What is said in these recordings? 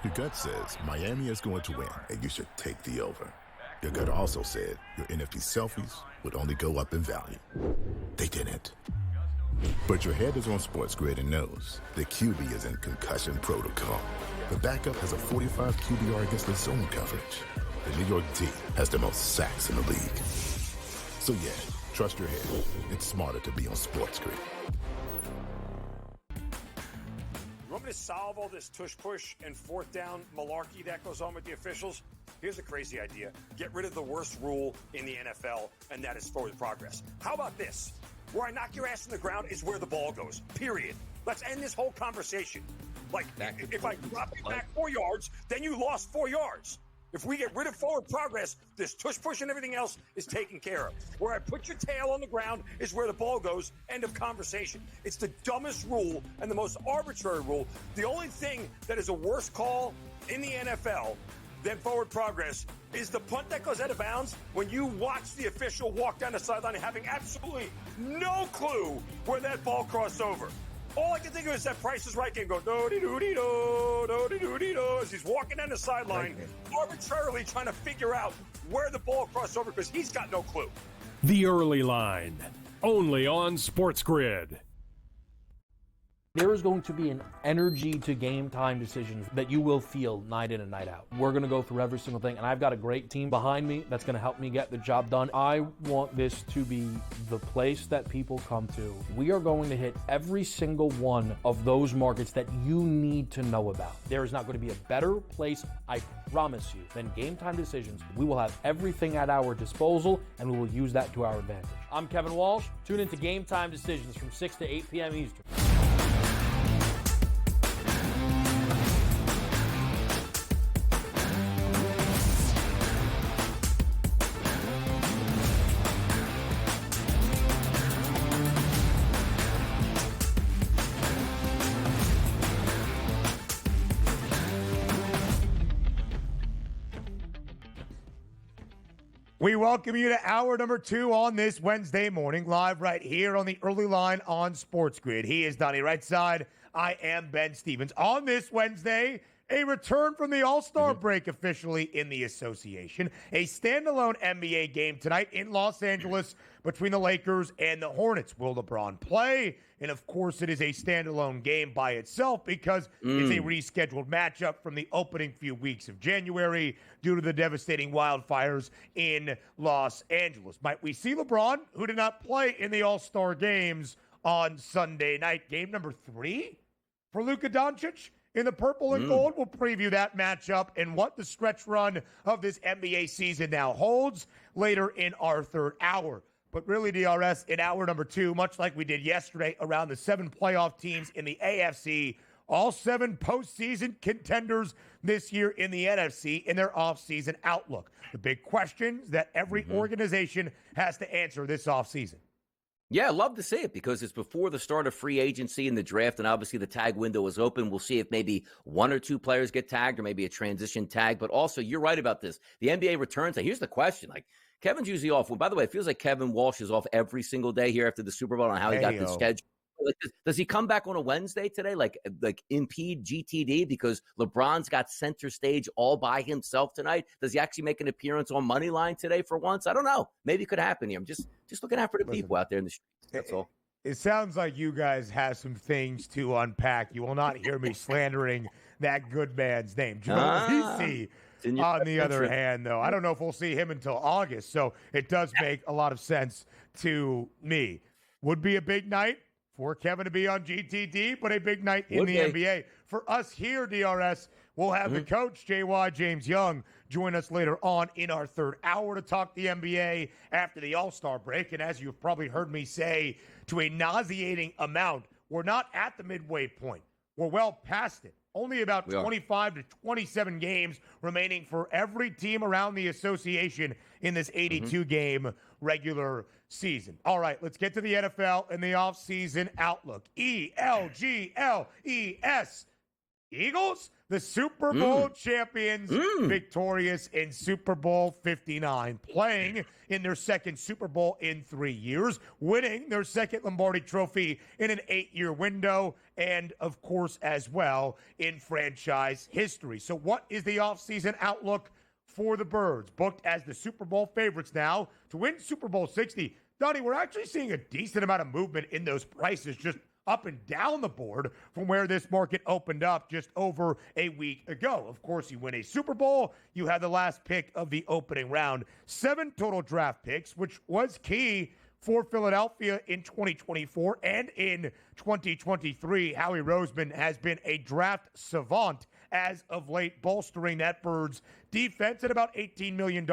Your gut says Miami is going to win, and you should take the over. Your gut also said your NFT selfies would only go up in value. They didn't. But your head is on SportsGrid and knows the QB is in concussion protocol. The backup has a 45 QBR against the zone coverage. The New York D has the most sacks in the league. So yeah, trust your head. It's smarter to be on SportsGrid. You want me to solve all this tush-push and fourth down malarkey that goes on with the officials? Here's a crazy idea. Get rid of the worst rule in the NFL, and that is forward progress. How about this? Where I knock your ass in the ground is where the ball goes, period. Let's end this whole conversation. Like, if I drop you back 4 yards, then you lost 4 yards. If we get rid of forward progress, this tush-push and everything else is taken care of. Where I put your tail on the ground is where the ball goes, end of conversation. It's the dumbest rule and the most arbitrary rule. The only thing that is a worse call in the NFL than forward progress is the punt that goes out of bounds when you watch the official walk down the sideline having absolutely no clue where that ball crossed over. All I can think of is that Price is Right game go do-de-do-de-do, do-de-do-de-do, as he's walking down the sideline, arbitrarily trying to figure out where the ball crossed over because he's got no clue. The Early Line, only on SportsGrid. There is going to be an energy to game time decisions that you will feel night in and night out. We're going to go through every single thing, and I've got a great team behind me that's going to help me get the job done. I want this to be the place that people come to. We are going to hit every single one of those markets that you need to know about. There is not going to be a better place, I promise you, than Game Time Decisions. We will have everything at our disposal, and we will use that to our advantage. I'm Kevin Walsh. Tune into Game Time Decisions from 6 to 8 p.m. Eastern. We welcome you to hour number 2 on this Wednesday morning, live right here on the Early Line on SportsGrid. He is Donnie right side. I am Ben Stevens. On this Wednesday, a return from the All-Star break officially in the association. A standalone NBA game tonight in Los Angeles between the Lakers and the Hornets. Will LeBron play? And, of course, it is a standalone game by itself because it's a rescheduled matchup from the opening few weeks of January due to the devastating wildfires in Los Angeles. Might we see LeBron, who did not play in the All-Star games on Sunday night? Game number 3 for Luka Doncic in the purple and gold. We'll preview that matchup and what the stretch run of this NBA season now holds later in our third hour. But really, DRS, in hour number 2, much like we did yesterday around the 7 playoff teams in the AFC, all 7 postseason contenders this year in the NFC in their offseason outlook. The big questions that every organization has to answer this offseason. Yeah, I love to see it because it's before the start of free agency and the draft, and obviously the tag window is open. We'll see if maybe 1 or 2 players get tagged or maybe a transition tag. But also, you're right about this. The NBA returns. And here's the question. Like, Kevin's usually off. Well, by the way, it feels like Kevin Walsh is off every single day here after the Super Bowl on how he got the schedule. Like, does he come back on a Wednesday today, like impede GTD because LeBron's got center stage all by himself tonight? Does he actually make an appearance on Moneyline today for once? I don't know. Maybe it could happen here. I'm just looking out for the people out there in the streets. That's all. It sounds like you guys have some things to unpack. You will not hear me slandering that good man's name. Joe Lisi, on the other hand, though, I don't know if we'll see him until August, so it does make a lot of sense to me. Would be a big night for Kevin to be on GTD, but a big night in the NBA. For us here, DRS, we'll have the coach, JY James Young, join us later on in our third hour to talk the NBA after the All-Star break. And as you've probably heard me say to a nauseating amount, we're not at the midway point. We're well past it. Only about 25 to 27 games remaining for every team around the association in this 82-game regular season. All right, let's get to the NFL and the offseason outlook. ELGLES. Eagles, the Super Bowl champions, victorious in Super Bowl 59, playing in their second Super Bowl in 3 years, winning their second Lombardi trophy in an 8-year window, and, of course, as well in franchise history. So what is the offseason outlook for the Birds? Booked as the Super Bowl favorites now to win Super Bowl 60. Donnie, we're actually seeing a decent amount of movement in those prices, just up and down the board from where this market opened up just over a week ago. Of course, you win a Super Bowl, you have the last pick of the opening round. 7 total draft picks, which was key for Philadelphia in 2024 and in 2023. Howie Roseman has been a draft savant as of late, bolstering that Birds defense at about $18 million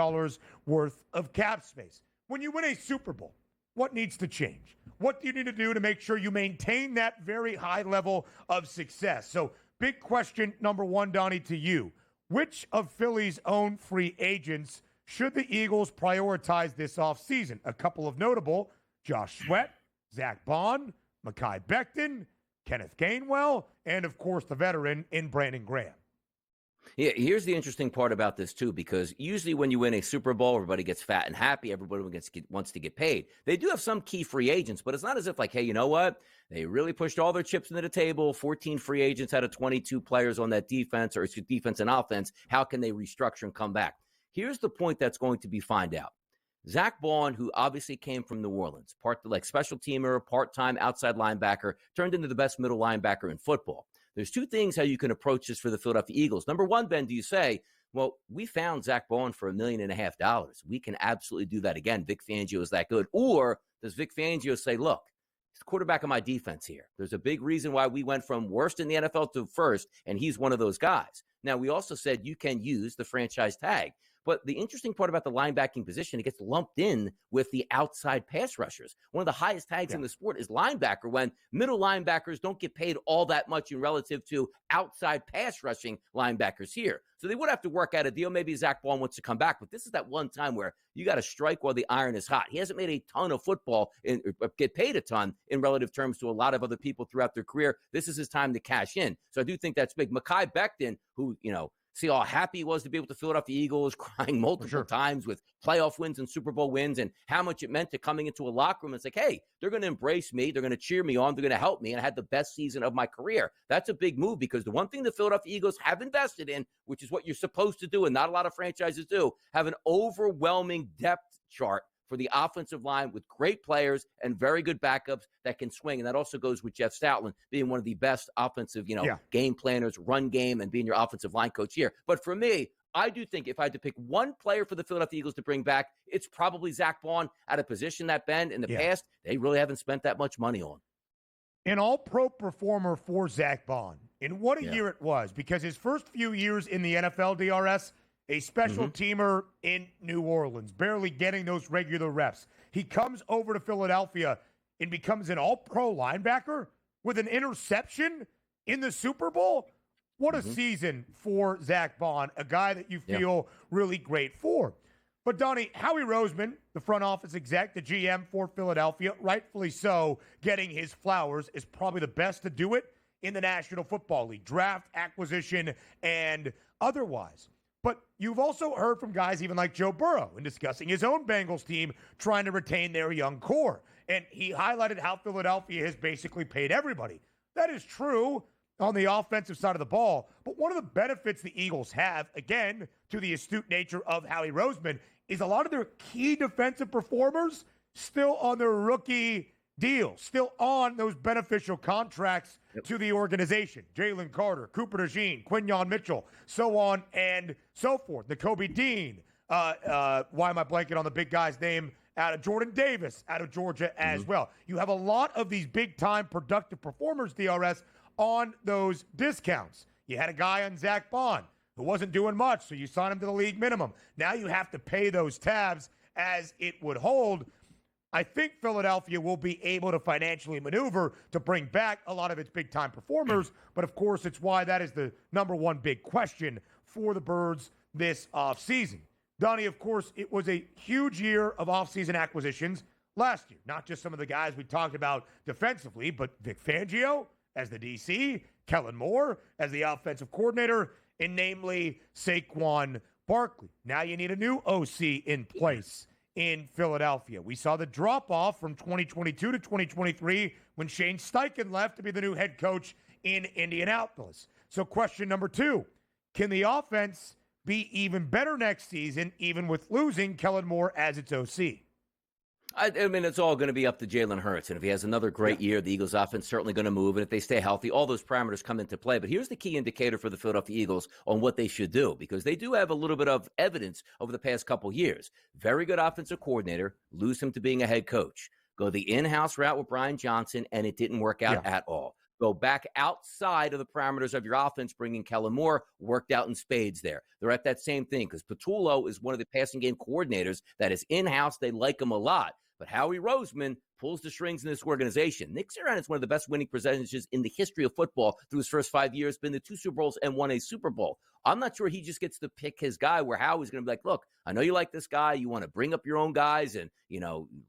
worth of cap space. When you win a Super Bowl, what needs to change? What do you need to do to make sure you maintain that very high level of success? So, big question number one, Donnie, to you. Which of Philly's own free agents should the Eagles prioritize this offseason? A couple of notable: Josh Sweat, Zach Bond, Mekhi Becton, Kenneth Gainwell, and, of course, the veteran in Brandon Graham. Yeah, here's the interesting part about this, too, because usually when you win a Super Bowl, everybody gets fat and happy. Everybody wants to get paid. They do have some key free agents, but it's not as if like, hey, you know what? They really pushed all their chips into the table, 14 free agents out of 22 players on that defense, or defense and offense. How can they restructure and come back? Here's the point that's going to be find out. Zach Bond, who obviously came from New Orleans, like special teamer, part-time outside linebacker, turned into the best middle linebacker in football. There's two things how you can approach this for the Philadelphia Eagles. Number one, Ben, do you say, well, we found Zach Bond for $1.5 million. We can absolutely do that again. Vic Fangio is that good. Or does Vic Fangio say, look, he's the quarterback of my defense here. There's a big reason why we went from worst in the NFL to first, and he's one of those guys. Now, we also said you can use the franchise tag. But the interesting part about the linebacking position, it gets lumped in with the outside pass rushers. One of the highest tags in the sport is linebacker, when middle linebackers don't get paid all that much in relative to outside pass rushing linebackers here. So they would have to work out a deal. Maybe Zach Bond wants to come back, but this is that one time where you got to strike while the iron is hot. He hasn't made a ton of football and get paid a ton in relative terms to a lot of other people throughout their career. This is his time to cash in. So I do think that's big. Mekhi Becton, who, see how happy he was to be with the Philadelphia Eagles, crying multiple times with playoff wins and Super Bowl wins, and how much it meant to coming into a locker room. It's like, hey, they're going to embrace me. They're going to cheer me on. They're going to help me. And I had the best season of my career. That's a big move, because the one thing the Philadelphia Eagles have invested in, which is what you're supposed to do and not a lot of franchises do, have an overwhelming depth chart for the offensive line with great players and very good backups that can swing. And that also goes with Jeff Stoutland being one of the best offensive, game planners, run game, and being your offensive line coach here. But for me, I do think if I had to pick one player for the Philadelphia Eagles to bring back, it's probably Zach Bond, at a position that, Ben, in the past, they really haven't spent that much money on. An all-pro performer for Zach Bond. And what a year it was, because his first few years in the NFL, DRS, a special teamer in New Orleans, barely getting those regular reps. He comes over to Philadelphia and becomes an all-pro linebacker with an interception in the Super Bowl. What a season for Zach Bond, a guy that you feel really great for. But, Donnie, Howie Roseman, the front office exec, the GM for Philadelphia, rightfully so, getting his flowers, is probably the best to do it in the National Football League, draft, acquisition, and otherwise. But you've also heard from guys even like Joe Burrow in discussing his own Bengals team trying to retain their young core. And he highlighted how Philadelphia has basically paid everybody. That is true on the offensive side of the ball. But one of the benefits the Eagles have, again, to the astute nature of Howie Roseman, is a lot of their key defensive performers still on their rookie deal, still on those beneficial contracts to the organization. Jalen Carter, Cooper DeJean, Quinyon Mitchell, so on and so forth. Nakobe Dean. Why am I blanking on the big guy's name? Out of Jordan Davis, out of Georgia as well. You have a lot of these big-time productive performers, DRS, on those discounts. You had a guy on Zach Bond who wasn't doing much, so you signed him to the league minimum. Now you have to pay those tabs as it would hold. I think Philadelphia will be able to financially maneuver to bring back a lot of its big-time performers, but of course it's why that is the number one big question for the Birds this offseason. Donnie, of course, it was a huge year of offseason acquisitions last year. Not just some of the guys we talked about defensively, but Vic Fangio as the DC, Kellen Moore as the offensive coordinator, and namely Saquon Barkley. Now you need a new OC in place in Philadelphia. We saw the drop-off from 2022 to 2023 when Shane Steichen left to be the new head coach in Indianapolis. So question number 2, can the offense be even better next season, even with losing Kellen Moore as its OC? I mean, it's all going to be up to Jalen Hurts. And if he has another great year, the Eagles offense is certainly going to move. And if they stay healthy, all those parameters come into play. But here's the key indicator for the Philadelphia Eagles on what they should do, because they do have a little bit of evidence over the past couple years. Very good offensive coordinator, lose him to being a head coach. Go the in-house route with Brian Johnson, and it didn't work out at all. Go back outside of the parameters of your offense, bringing Kellen Moore, worked out in spades there. They're at that same thing because Patullo is one of the passing game coordinators that is in-house. They like him a lot. But Howie Roseman pulls the strings in this organization. Nick Sirianni is one of the best winning percentages in the history of football through his first 5 years, been to 2 Super Bowls and won a Super Bowl. I'm not sure he just gets to pick his guy where Howie's going to be like, look, I know you like this guy. You want to bring up your own guys and,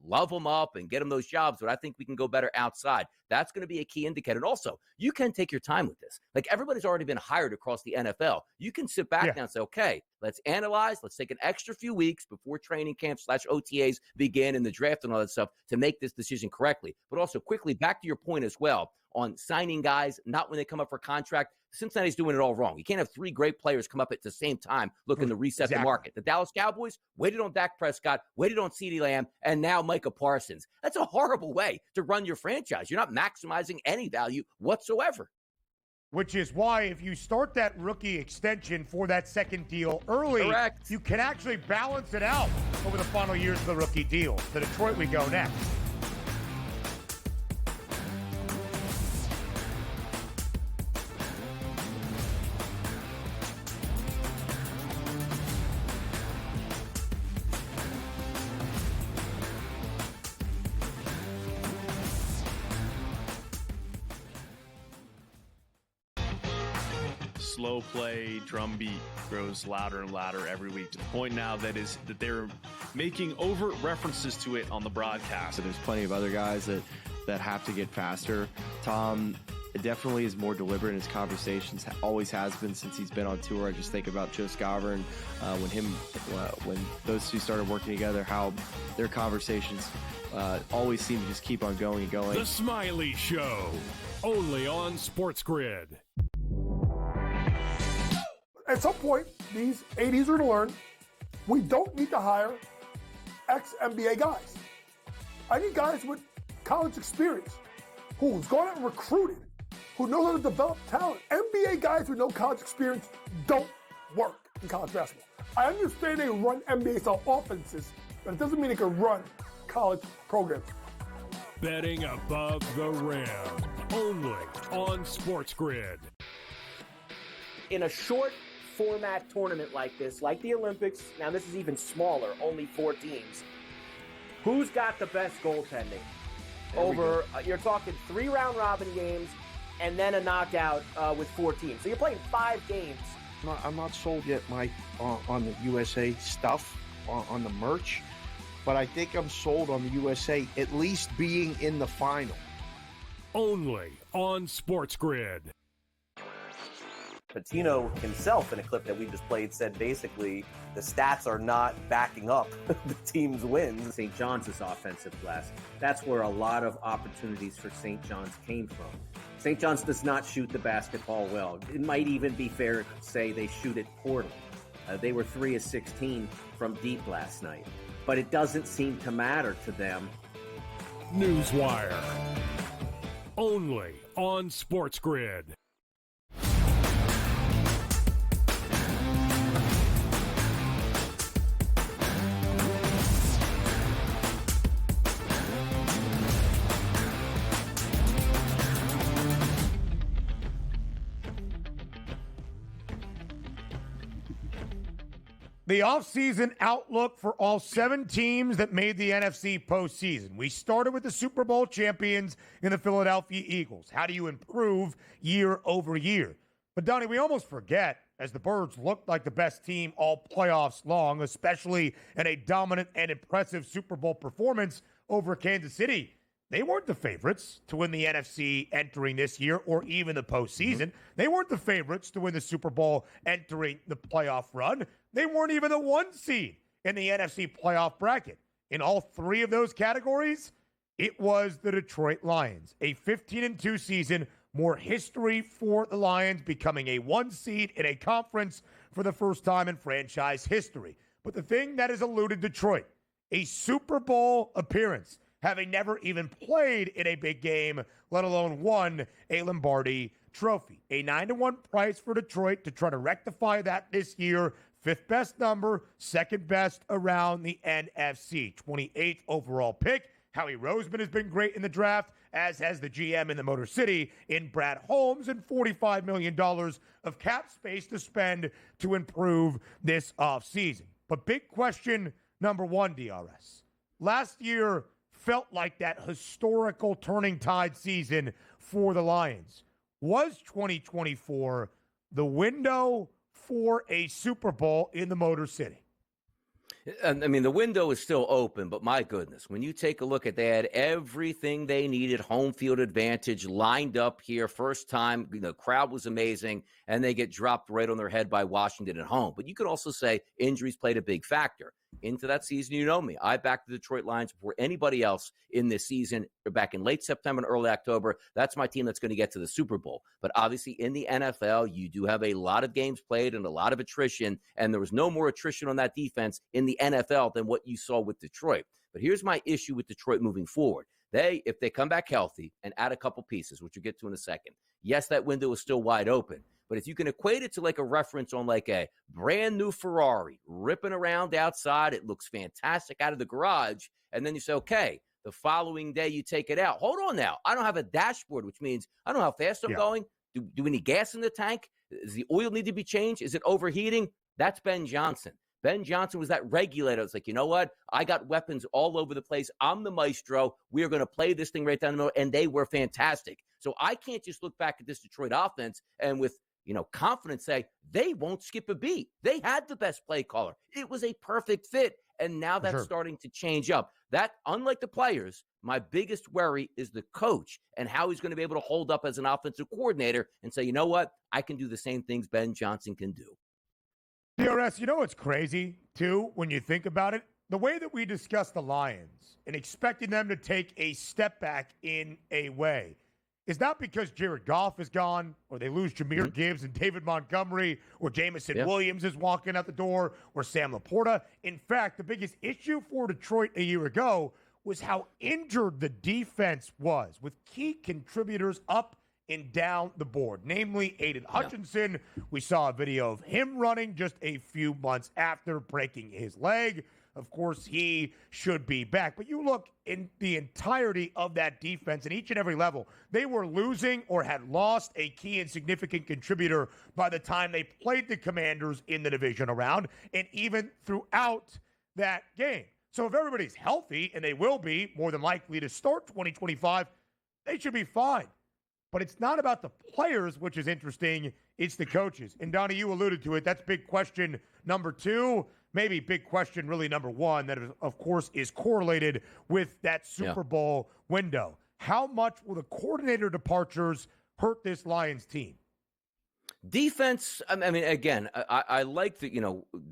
love them up and get them those jobs. But I think we can go better outside. That's going to be a key indicator. And also, you can take your time with this. Like, everybody's already been hired across the NFL. You can sit back now and say, okay, let's analyze. Let's take an extra few weeks before training camp / OTAs begin and the draft and all that stuff to make this decision correctly. But also, quickly, back to your point as well on signing guys, not when they come up for contract. Cincinnati's doing it all wrong. You can't have 3 great players come up at the same time looking to reset the market. The Dallas Cowboys waited on Dak Prescott, waited on CeeDee Lamb, and now Micah Parsons. That's a horrible way to run your franchise. You're not maximizing any value whatsoever. Which is why if you start that rookie extension for that second deal early, you can actually balance it out over the final years of the rookie deal. To Detroit we go next. Slow play drum beat grows louder and louder every week, to the point now that they're making overt references to it on the broadcast. So there's plenty of other guys that have to get faster. Tom definitely is more deliberate in his conversations, always has been since he's been on tour. I just think about Joe Scavern, when those two started working together, how their conversations always seem to just keep on going and going. The Smiley Show, only on SportsGrid. At some point, these 80s are going to learn we don't need to hire ex-NBA guys. I need guys with college experience who's gone out and recruited, who know how to develop talent. NBA guys with no college experience don't work in college basketball. I understand they run NBA-style offenses, but it doesn't mean they can run college programs. Betting above the rim, only on SportsGrid. In a short format tournament like this, like the Olympics, now this is even smaller, only 4 teams. Who's got the best goaltending? You're talking 3 round robin games and then a knockout with 4 teams. So you're playing 5 games. I'm not sold yet, Mike, on the USA stuff, on the merch, but I think I'm sold on the USA at least being in the final. Only on SportsGrid. Patino himself, in a clip that we just played, said basically the stats are not backing up the team's wins. St. John's is offensive glass. That's where a lot of opportunities for St. John's came from. St. John's does not shoot the basketball well. It might even be fair to say they shoot it poorly. They were 3 of 16 from deep last night. But it doesn't seem to matter to them. Newswire. Only on SportsGrid. The offseason outlook for all 7 teams that made the NFC postseason. We started with the Super Bowl champions in the Philadelphia Eagles. How do you improve year over year? But, Donnie, we almost forget, as the Birds looked like the best team all playoffs long, especially in a dominant and impressive Super Bowl performance over Kansas City, They weren't the favorites to win the NFC entering this year or even the postseason. They weren't the favorites to win the Super Bowl entering the playoff run. They weren't even the 1 seed in the NFC playoff bracket. In all 3 of those categories, it was the Detroit Lions. A 15-2 season, more history for the Lions, becoming a 1 seed in a conference for the first time in franchise history. But the thing that has eluded Detroit, a Super Bowl appearance, having never even played in a big game, let alone won a Lombardi trophy. A 9-1 price for Detroit to try to rectify that this year. 5th best number, 2nd best around the NFC. 28th overall pick. Howie Roseman has been great in the draft, as has the GM in the Motor City in Brad Holmes, and $45 million of cap space to spend to improve this offseason. But big question number 1, DRS. Last year felt like that historical turning tide season for the Lions. Was 2024 the window for a Super Bowl in the Motor City? I mean, the window is still open, but my goodness, when you take a look at, they had everything they needed, home field advantage lined up here, first time, the crowd was amazing, and they get dropped right on their head by Washington at home. But you could also say injuries played a big factor. Into that season, you know me. I backed the Detroit Lions before anybody else in this season, back in late September and early October. That's my team that's going to get to the Super Bowl. But obviously in the NFL, you do have a lot of games played and a lot of attrition, and there was no more attrition on that defense in the NFL than what you saw with Detroit. But here's my issue with Detroit moving forward. If they come back healthy and add a couple pieces, which we'll get to in a second, yes, that window is still wide open. But if you can equate it to like a reference on like a brand new Ferrari ripping around outside, it looks fantastic out of the garage. And then you say, okay, the following day you take it out. Hold on now. I don't have a dashboard, which means I don't know how fast I'm going. Do we need gas in the tank? Does the oil need to be changed? Is it overheating? That's Ben Johnson. Ben Johnson was that regulator. It's like, you know what? I got weapons all over the place. I'm the maestro. We are going to play this thing right down the middle. And they were fantastic. So I can't just look back at this Detroit offense and with confidence say they won't skip a beat. They had the best play caller. It was a perfect fit. And now that's starting to change up. That, unlike the players, my biggest worry is the coach and how he's going to be able to hold up as an offensive coordinator and say, you know what? I can do the same things Ben Johnson can do. DRS, what's crazy, too, when you think about it? The way that we discuss the Lions and expecting them to take a step back in a way is not because Jared Goff is gone or they lose Jahmyr Gibbs and David Montgomery or Jamison Williams is walking out the door or Sam Laporta. In fact, the biggest issue for Detroit a year ago was how injured the defense was, with key contributors up and down the board, namely Aiden Hutchinson. We saw a video of him running just a few months after breaking his leg. Of course, he should be back. But you look in the entirety of that defense, in each and every level, they were losing or had lost a key and significant contributor by the time they played the Commanders in the divisional round, and even throughout that game. So if everybody's healthy, and they will be more than likely to start 2025, they should be fine. But it's not about the players, which is interesting. It's the coaches. And Donnie, you alluded to it. That's big question number 2. Maybe big question really number 1 that, of course, is correlated with that Super Bowl window. How much will the coordinator departures hurt this Lions team? Defense, I mean, again, I like that,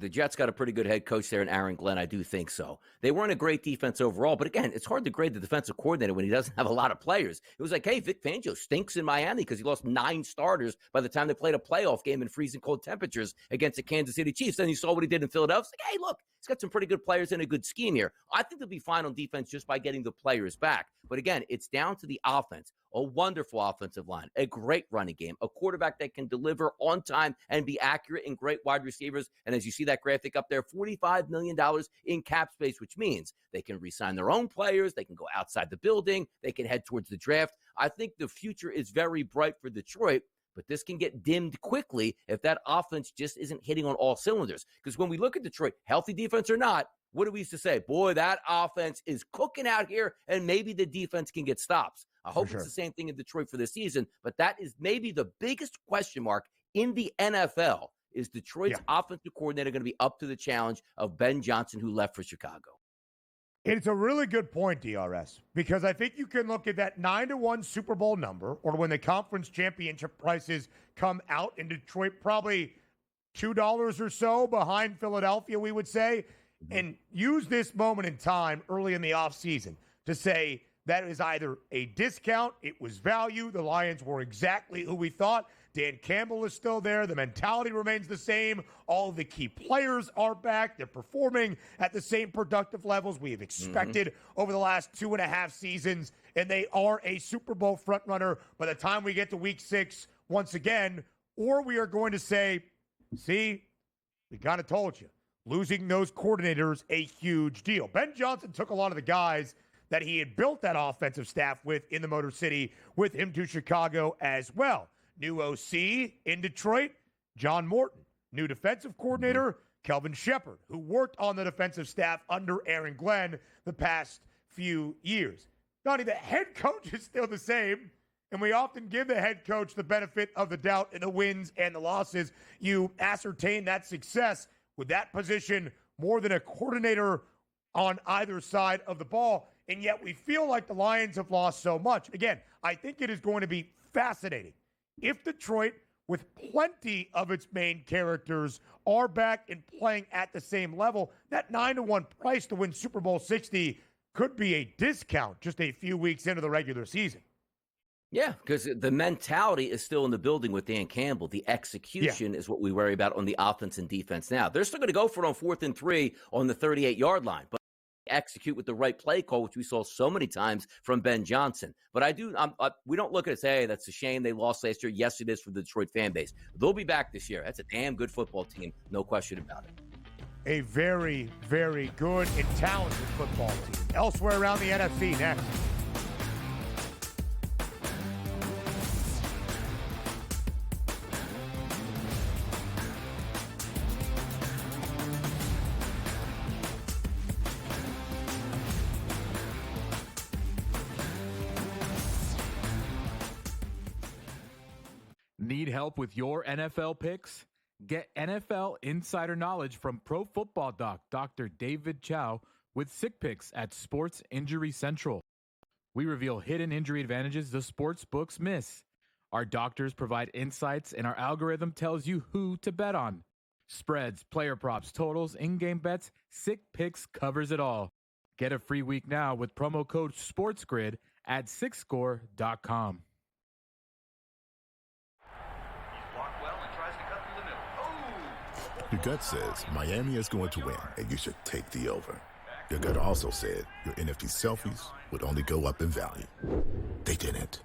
the Jets got a pretty good head coach there in Aaron Glenn. I do think so. They weren't a great defense overall, but again, it's hard to grade the defensive coordinator when he doesn't have a lot of players. It was like, hey, Vic Fangio stinks in Miami because he lost 9 starters by the time they played a playoff game in freezing cold temperatures against the Kansas City Chiefs. Then you saw what he did in Philadelphia. It's like, hey, look, he's got some pretty good players and a good scheme here. I think they'll be fine on defense just by getting the players back. But again, it's down to the offense. A wonderful offensive line, a great running game, a quarterback that can deliver on time and be accurate, and great wide receivers. And as you see that graphic up there, $45 million in cap space, which means they can re-sign their own players. They can go outside the building. They can head towards the draft. I think the future is very bright for Detroit, but this can get dimmed quickly if that offense just isn't hitting on all cylinders. Because when we look at Detroit, healthy defense or not, what do we used to say? Boy, that offense is cooking out here, and maybe the defense can get stops. I hope it's the same thing in Detroit for this season, but that is maybe the biggest question mark in the NFL. Is Detroit's offensive coordinator going to be up to the challenge of Ben Johnson, who left for Chicago? It's a really good point, DRS, because I think you can look at that 9-1 Super Bowl number, or when the conference championship prices come out in Detroit, probably $2 or so behind Philadelphia, we would say, and use this moment in time early in the offseason to say that is either a discount, it was value, the Lions were exactly who we thought, Dan Campbell is still there, the mentality remains the same, all of the key players are back, they're performing at the same productive levels we have expected over the last 2.5 seasons, and they are a Super Bowl frontrunner by the time we get to week 6 once again, or we are going to say, see, we kind of told you. Losing those coordinators, a huge deal. Ben Johnson took a lot of the guys that he had built that offensive staff with in the Motor City with him to Chicago as well. New OC in Detroit, John Morton. New defensive coordinator, Kelvin Shepard, who worked on the defensive staff under Aaron Glenn the past few years. Donnie, the head coach is still the same, and we often give the head coach the benefit of the doubt in the wins and the losses. You ascertain that success with that position more than a coordinator on either side of the ball, and yet we feel like the Lions have lost so much. Again, I think it is going to be fascinating. If Detroit, with plenty of its main characters, are back and playing at the same level, that 9-1 price to win Super Bowl 60 could be a discount just a few weeks into the regular season. Yeah, because the mentality is still in the building with Dan Campbell. The execution is what we worry about on the offense and defense now. They're still going to go for it on 4th and 3 on the 38-yard line, but execute with the right play call, which we saw so many times from Ben Johnson. But we don't look at it and say, hey, that's a shame they lost last year. Yes, it is for the Detroit fan base. They'll be back this year. That's a damn good football team, no question about it. A very, very good and talented football team. Elsewhere around the NFC next. Need help with your NFL picks? Get NFL insider knowledge from Pro Football Doc, Dr. David Chow, with Sick Picks at Sports Injury Central. We reveal hidden injury advantages the sports books miss. Our doctors provide insights, and our algorithm tells you who to bet on. Spreads, player props, totals, in-game bets, Sick Picks covers it all. Get a free week now with promo code SportsGrid at SickScore.com. Your gut says Miami is going to win, and you should take the over. Your gut also said your NFT selfies would only go up in value. They didn't.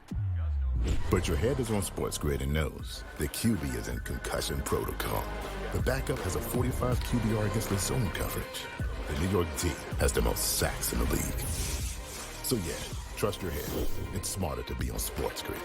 But your head is on SportsGrid and knows the QB is in concussion protocol. The backup has a 45 QBR against the zone coverage. The New York D has the most sacks in the league. So yeah, trust your head. It's smarter to be on SportsGrid.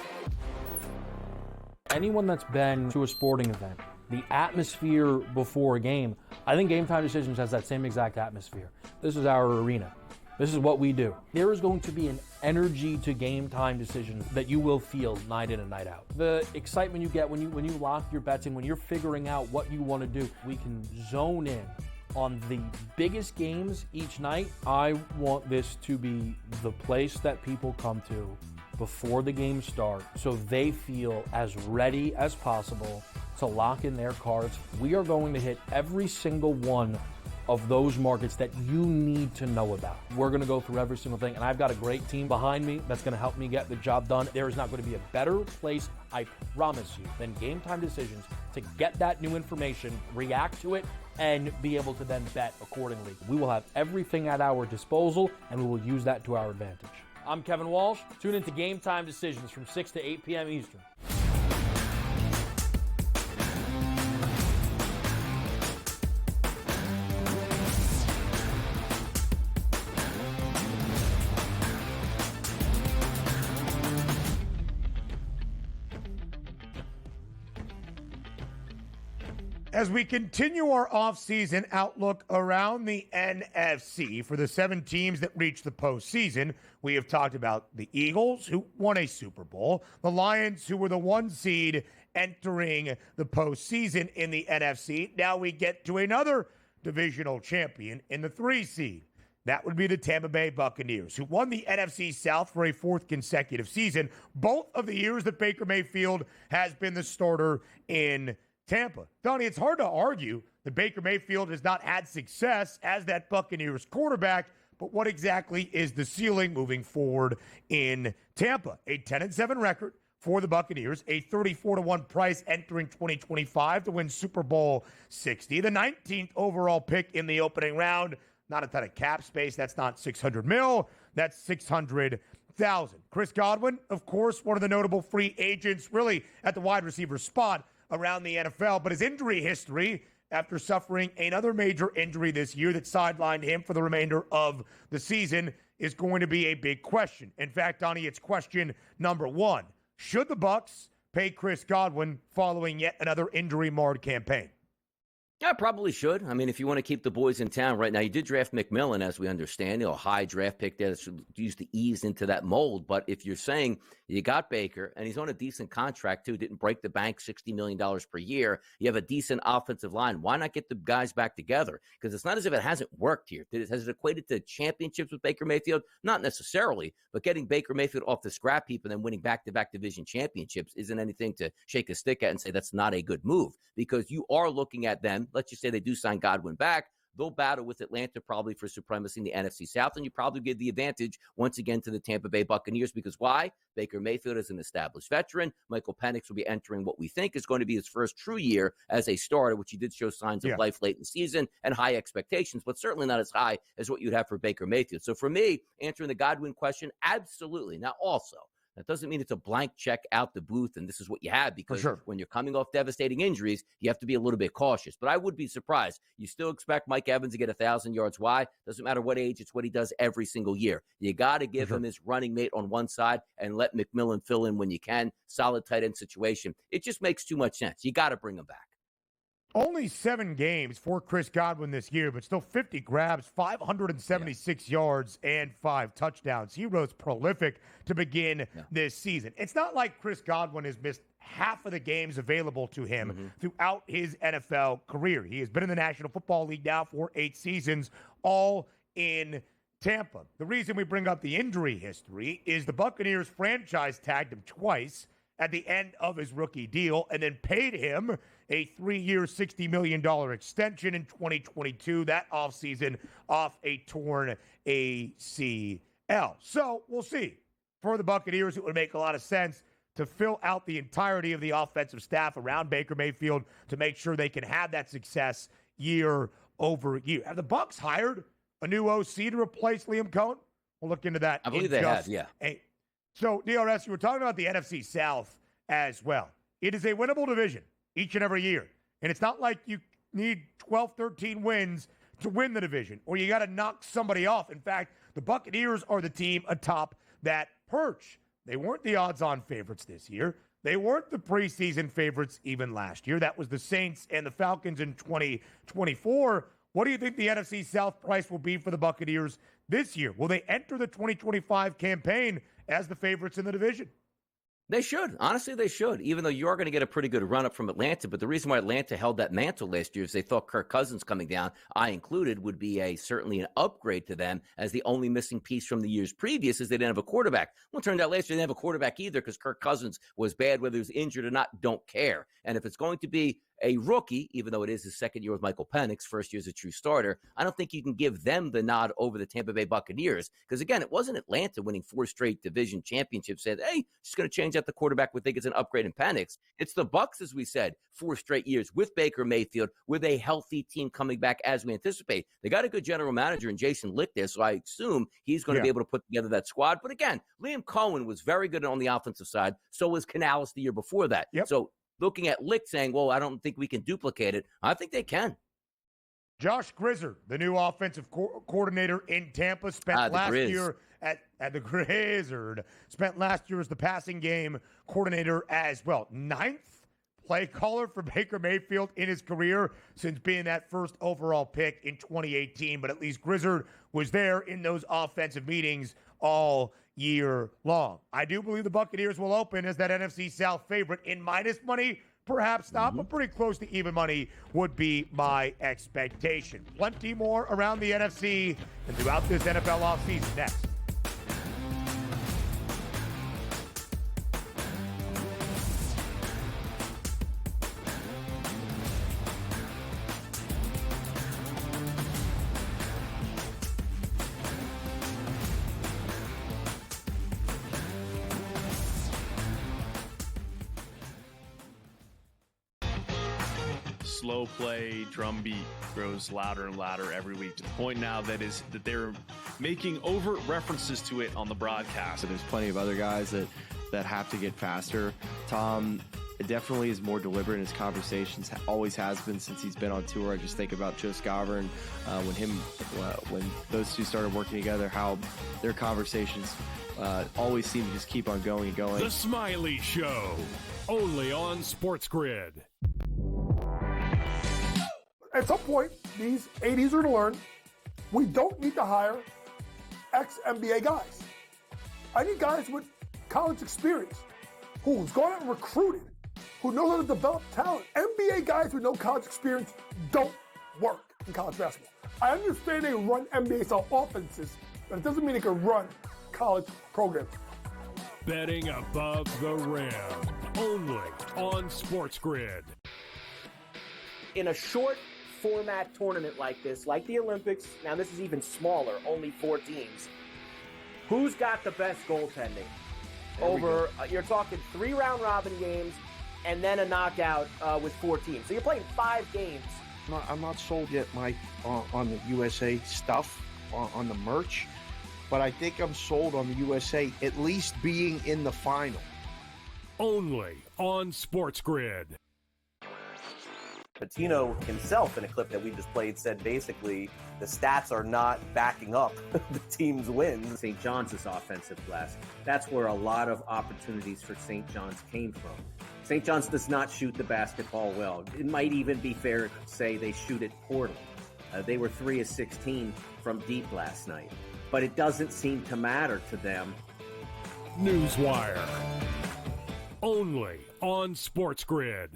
Anyone that's been to a sporting event, the atmosphere before a game, I think Game Time Decisions has that same exact atmosphere. This is our arena. This is what we do. There is going to be an energy to Game Time Decisions that you will feel night in and night out. The excitement you get when you lock your bets in, when you're figuring out what you want to do, we can zone in on the biggest games each night. I want this to be the place that people come to before the games start so they feel as ready as possible to lock in their cards. We are going to hit every single one of those markets that you need to know about. We're going to go through every single thing, and I've got a great team behind me that's going to help me get the job done. There is not going to be a better place, I promise you, than Game Time Decisions to get that new information, react to it, and be able to then bet accordingly. We will have everything at our disposal, and we will use that to our advantage. I'm Kevin Walsh. Tune into Game Time Decisions from 6 to 8 p.m. Eastern. As we continue our offseason outlook around the NFC for the 7 teams that reached the postseason, we have talked about the Eagles, who won a Super Bowl, the Lions, who were the 1 seed entering the postseason in the NFC. Now we get to another divisional champion in the 3 seed. That would be the Tampa Bay Buccaneers, who won the NFC South for a fourth consecutive season, both of the years that Baker Mayfield has been the starter in Tampa. Donnie, it's hard to argue that Baker Mayfield has not had success as that Buccaneers quarterback, but what exactly is the ceiling moving forward in Tampa? A 10-7 record for the Buccaneers, a 34-1 price entering 2025 to win Super Bowl 60, the 19th overall pick in the opening round. Not a ton of cap space. That's not $600 million. That's $600,000. Chris Godwin, of course, one of the notable free agents, really at the wide receiver spot around the NFL. But his injury history, after suffering another major injury this year that sidelined him for the remainder of the season, is going to be a big question. In fact, Donnie, it's question number one. Should the Bucs pay Chris Godwin following yet another injury-marred campaign? Yeah, probably should. I mean, if you want to keep the boys in town right now, you did draft McMillan, as we understand, a high draft pick there that should use to ease into that mold. But if you're saying you got Baker and he's on a decent contract too, didn't break the bank, $60 million per year, you have a decent offensive line. Why not get the guys back together? Because it's not as if it hasn't worked here. Has it equated to championships with Baker Mayfield? Not necessarily, but getting Baker Mayfield off the scrap heap and then winning back-to-back division championships isn't anything to shake a stick at and say that's not a good move, because you are looking at them. Let's just say they do sign Godwin back. They'll battle with Atlanta probably for supremacy in the NFC South, and you probably give the advantage once again to the Tampa Bay Buccaneers. Because why? Baker Mayfield is an established veteran. Michael Penix will be entering what we think is going to be his first true year as a starter, which he did show signs of life late in the season and high expectations, but certainly not as high as what you'd have for Baker Mayfield. So for me, answering the Godwin question, absolutely. Now also, that doesn't mean it's a blank check out the booth and this is what you have, because when you're coming off devastating injuries, you have to be a little bit cautious. But I would be surprised. You still expect Mike Evans to get 1,000 yards. Why? Doesn't matter what age, it's what he does every single year. You got to give him his running mate on one side and let McMillan fill in when you can. Solid tight end situation. It just makes too much sense. You got to bring him back. Only 7 games for Chris Godwin this year, but still 50 grabs, 576 yards, and 5 touchdowns. He was prolific to begin this season. It's not like Chris Godwin has missed half of the games available to him throughout his NFL career. He has been in the National Football League now for 8 seasons, all in Tampa. The reason we bring up the injury history is the Buccaneers franchise tagged him twice at the end of his rookie deal and then paid him a 3-year, $60 million extension in 2022, that offseason, off a torn ACL. So we'll see. For the Buccaneers, it would make a lot of sense to fill out the entirety of the offensive staff around Baker Mayfield to make sure they can have that success year over year. Have the Bucs hired a new OC to replace Liam Cohen? We'll look into that. I believe they have, yeah. So, DRS, you were talking about the NFC South as well. It is a winnable division each and every year. And it's not like you need 12, 13 wins to win the division, or you got to knock somebody off. In fact, the Buccaneers are the team atop that perch. They weren't the odds-on favorites this year. They weren't the preseason favorites even last year. That was the Saints and the Falcons in 2024. What do you think the NFC South price will be for the Buccaneers this year? Will they enter the 2025 campaign as the favorites in the division? They should. Honestly, they should, even though you are going to get a pretty good run-up from Atlanta. But the reason why Atlanta held that mantle last year is they thought Kirk Cousins coming down, I included, would be certainly an upgrade to them, as the only missing piece from the years previous is they didn't have a quarterback. Well, it turned out last year they didn't have a quarterback either, because Kirk Cousins was bad. Whether he was injured or not, don't care. And if it's going to be a rookie, even though it is his second year with Michael Penix, first year as a true starter, I don't think you can give them the nod over the Tampa Bay Buccaneers. Because, again, it wasn't Atlanta winning 4 straight division championships said, hey, just going to change out the quarterback. We think it's an upgrade in Penix. It's the Bucs, as we said, 4 straight years with Baker Mayfield, with a healthy team coming back as we anticipate. They got a good general manager in Jason Licht there, so I assume he's going to be able to put together that squad. But, again, Liam Cohen was very good on the offensive side. So was Canales the year before that. So looking at Licht saying, well, I don't think we can duplicate it, I think they can. Josh Grizzard, the new offensive coordinator in Tampa, spent last year at the Grizzard, spent last year as the passing game coordinator as well. 9th play caller for Baker Mayfield in his career since being that first overall pick in 2018. But at least Grizzard was there in those offensive meetings all year long. I do believe the Buccaneers will open as that NFC South favorite in minus money perhaps not, but pretty close to even money would be my expectation. Plenty more around the NFC and throughout this NFL offseason next. Slow play drumbeat grows louder and louder every week, to the point now that they're making overt references to it on the broadcast. So there's plenty of other guys that have to get faster. Tom definitely is more deliberate in his conversations, always has been since he's been on tour. I just think about Joe Scoverin, when those two started working together, how their conversations always seem to just keep on going and going. The Smiley Show, only on SportsGrid. At some point, these 80s are going to learn we don't need to hire ex-NBA guys. I need guys with college experience who's gone out and recruited, who knows how to develop talent. NBA guys with no college experience don't work in college basketball. I understand they run NBA-style offenses, but it doesn't mean they can run college programs. Betting above the rim, only on SportsGrid. In a short format tournament like this, like the Olympics, now this is even smaller, only 4 teams. Who's got the best goaltending? You're talking 3 round robin games and then a knockout with 4 teams. So you're playing 5 games. I'm not sold yet, Mike, on the USA stuff, on the merch, but I think I'm sold on the USA at least being in the final. Only on SportsGrid. Patino himself, in a clip that we just played, said basically the stats are not backing up the team's wins. St. John's is offensive glass. That's where a lot of opportunities for St. John's came from. St. John's does not shoot the basketball well. It might even be fair to say they shoot it poorly. They were 3 of 16 from deep last night, but it doesn't seem to matter to them. Newswire, only on SportsGrid.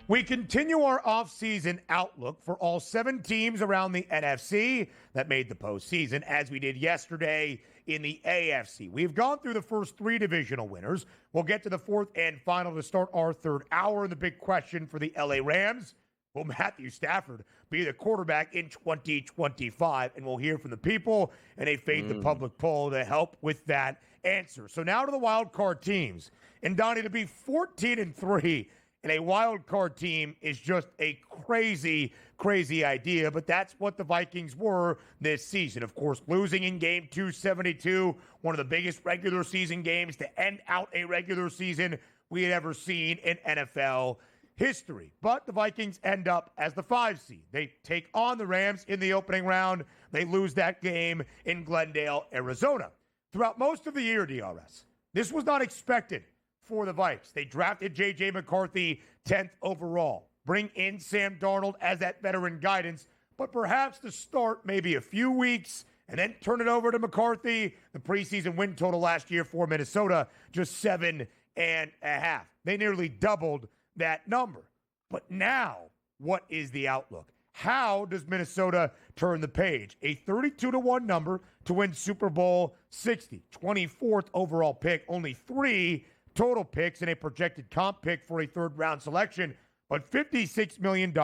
We continue our offseason outlook for all 7 teams around the NFC that made the postseason, as we did yesterday in the AFC. We've gone through the first 3 divisional winners. We'll get to the 4th and final to start our 3rd hour. And the big question for the LA Rams, will Matthew Stafford be the quarterback in 2025? And we'll hear from the people in a Fade the Public poll to help with that answer. So now to the wild card teams. And Donnie, to be 14-3 and a wild card team is just a crazy, crazy idea, but that's what the Vikings were this season. Of course, losing in game 272, one of the biggest regular season games to end out a regular season we had ever seen in NFL history. But the Vikings end up as the 5 seed. They take on the Rams in the opening round. They lose that game in Glendale, Arizona. Throughout most of the year, DRS, this was not expected for the Vikes. They drafted J.J. McCarthy 10th overall. Bring in Sam Darnold as that veteran guidance, but perhaps to start maybe a few weeks and then turn it over to McCarthy. The preseason win total last year for Minnesota, just 7.5. They nearly doubled that number. But now, what is the outlook? How does Minnesota turn the page? A 32-1 number to win Super Bowl 60. 24th overall pick, only 3 total picks and a projected comp pick for a 3rd round selection, but $56 million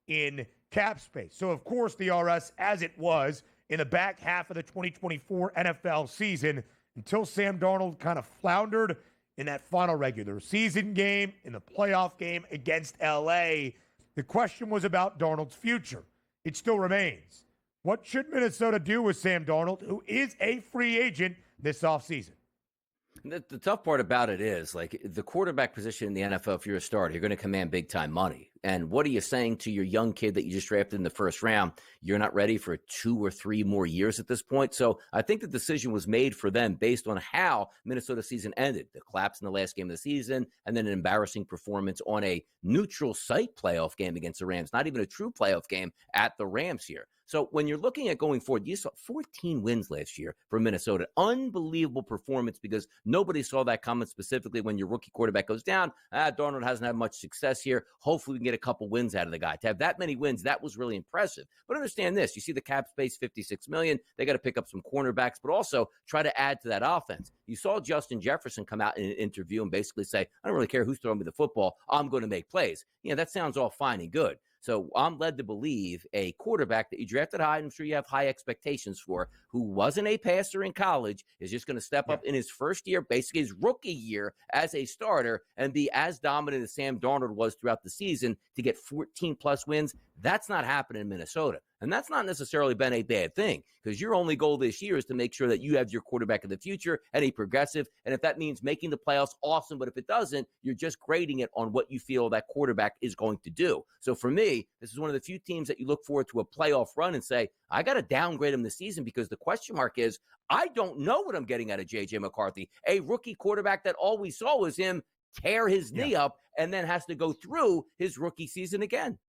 in cap space. So, of course, the RS, as it was in the back half of the 2024 NFL season, until Sam Darnold kind of floundered in that final regular season game, in the playoff game against LA, the question was about Darnold's future. It still remains. What should Minnesota do with Sam Darnold, who is a free agent this offseason? The tough part about it is, like, the quarterback position in the NFL, if you're a starter, you're going to command big-time money. And what are you saying to your young kid that you just drafted in the first round? You're not ready for 2 or 3 more years at this point. So I think the decision was made for them based on how Minnesota season ended. The collapse in the last game of the season, and then an embarrassing performance on a neutral site playoff game against the Rams, not even a true playoff game at the Rams here. So when you're looking at going forward, you saw 14 wins last year for Minnesota. Unbelievable performance, because nobody saw that coming, specifically when your rookie quarterback goes down. Darnold hasn't had much success here. Hopefully we can get a couple wins out of the guy. To have that many wins, that was really impressive. But understand this. You see the cap space, $56 million. They got to pick up some cornerbacks, but also try to add to that offense. You saw Justin Jefferson come out in an interview and basically say, I don't really care who's throwing me the football. I'm going to make plays. Yeah, that sounds all fine and good. So I'm led to believe a quarterback that you drafted high, and I'm sure you have high expectations for, who wasn't a passer in college, is just going to step up in his first year, basically his rookie year as a starter, and be as dominant as Sam Darnold was throughout the season to get 14-plus wins. That's not happening in Minnesota. And that's not necessarily been a bad thing, because your only goal this year is to make sure that you have your quarterback of the future and a progressive. And if that means making the playoffs, awesome. But if it doesn't, you're just grading it on what you feel that quarterback is going to do. So for me, this is one of the few teams that you look forward to a playoff run and say, I got to downgrade him this season, because the question mark is, I don't know what I'm getting out of J.J. McCarthy, a rookie quarterback that all we saw was him tear his knee up and then has to go through his rookie season again.